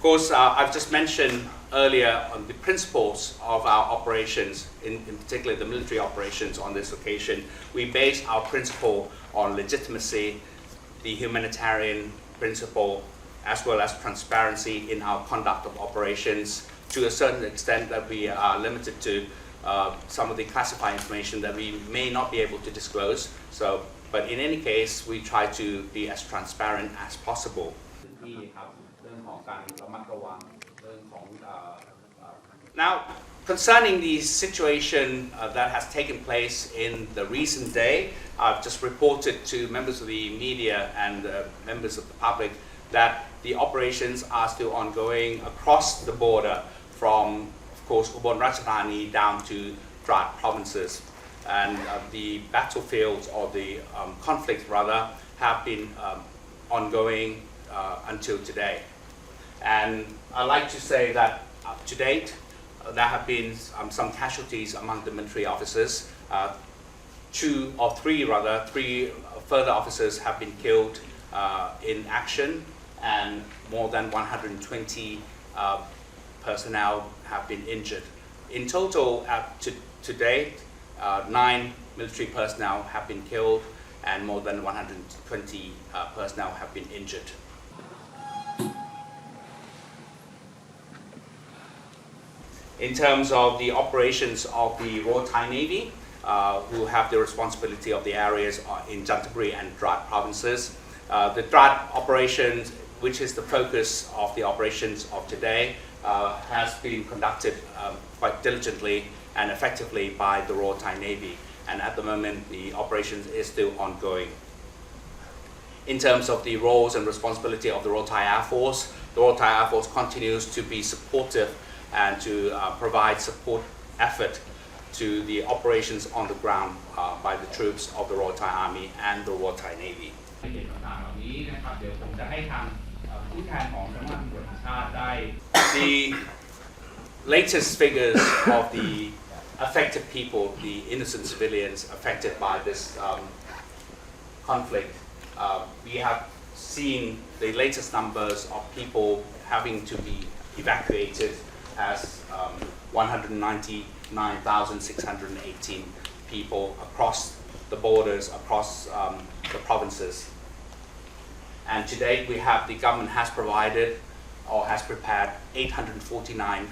course, I've just mentioned earlier on the principles of our operations, in particular the military operations on this occasion. We base our principle on legitimacy, the humanitarian principle, as well as transparency in our conduct of operations, to a certain extent that we are limited to some of the classified information that we may not be able to disclose. But in any case, we try to be as transparent as possible. Now, concerning the situation that has taken place in the recent day, I've just reported to members of the media and members of the public that the operations are still ongoing across the border from, of course, Ubon Ratchathani down to Trat provinces. And the battlefields, or the conflicts rather, have been ongoing until today. And I'd like to say that to date, there have been some casualties among the military officers. Three further officers have been killed in action, and more than 120 personnel have been injured. In total, to date, 9 military personnel have been killed and more than 120 personnel have been injured. In terms of the operations of the Royal Thai Navy, who have the responsibility of the areas in Chanthaburi and Trat provinces, the Trat operations, which is the focus of the operations of today, has been conducted quite diligently and effectively by the Royal Thai Navy, and at the moment the operations is still ongoing. In terms of the roles and responsibility of the Royal Thai Air Force, the Royal Thai Air Force continues to be supportive and to provide support effort to the operations on the ground by the troops of the Royal Thai Army and the Royal Thai Navy. The latest figures of the affected people, the innocent civilians affected by this conflict, we have seen the latest numbers of people having to be evacuated as 199,618 people across the borders, across the provinces. And to date, the government has provided or has prepared 849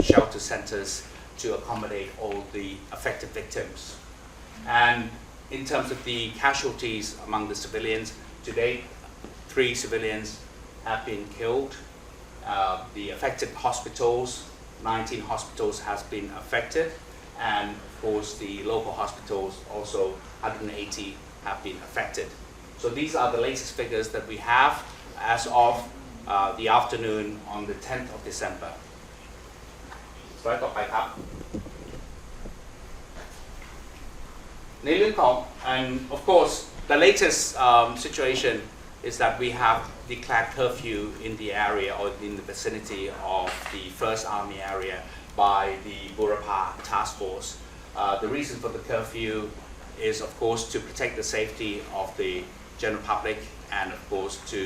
shelter centers to accommodate all the affected victims. And in terms of the casualties among the civilians, to date, 3 civilians have been killed. The affected hospitals, 19 hospitals has been affected, and of course the local hospitals also 180 have been affected. So these are the latest figures that we have as of the afternoon on the 10th of December. Slide ต่อไปครับ And of course the latest situation is that we have declared curfew in the area or in the vicinity of the 1st Army area by the Burapha Task Force. The reason for the curfew is, of course, to protect the safety of the general public and, of course, to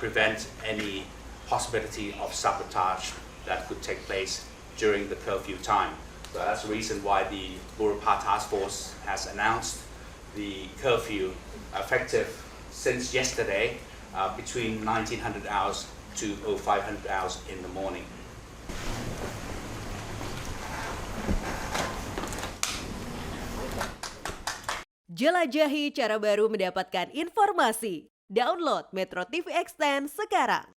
prevent any possibility of sabotage that could take place during the curfew time. So that's the reason why the Burapha Task Force has announced the curfew effective since yesterday between 1900 hours to 0500 hours in the morning. Jelajahi cara baru mendapatkan informasi. Download MetroTV Extend sekarang.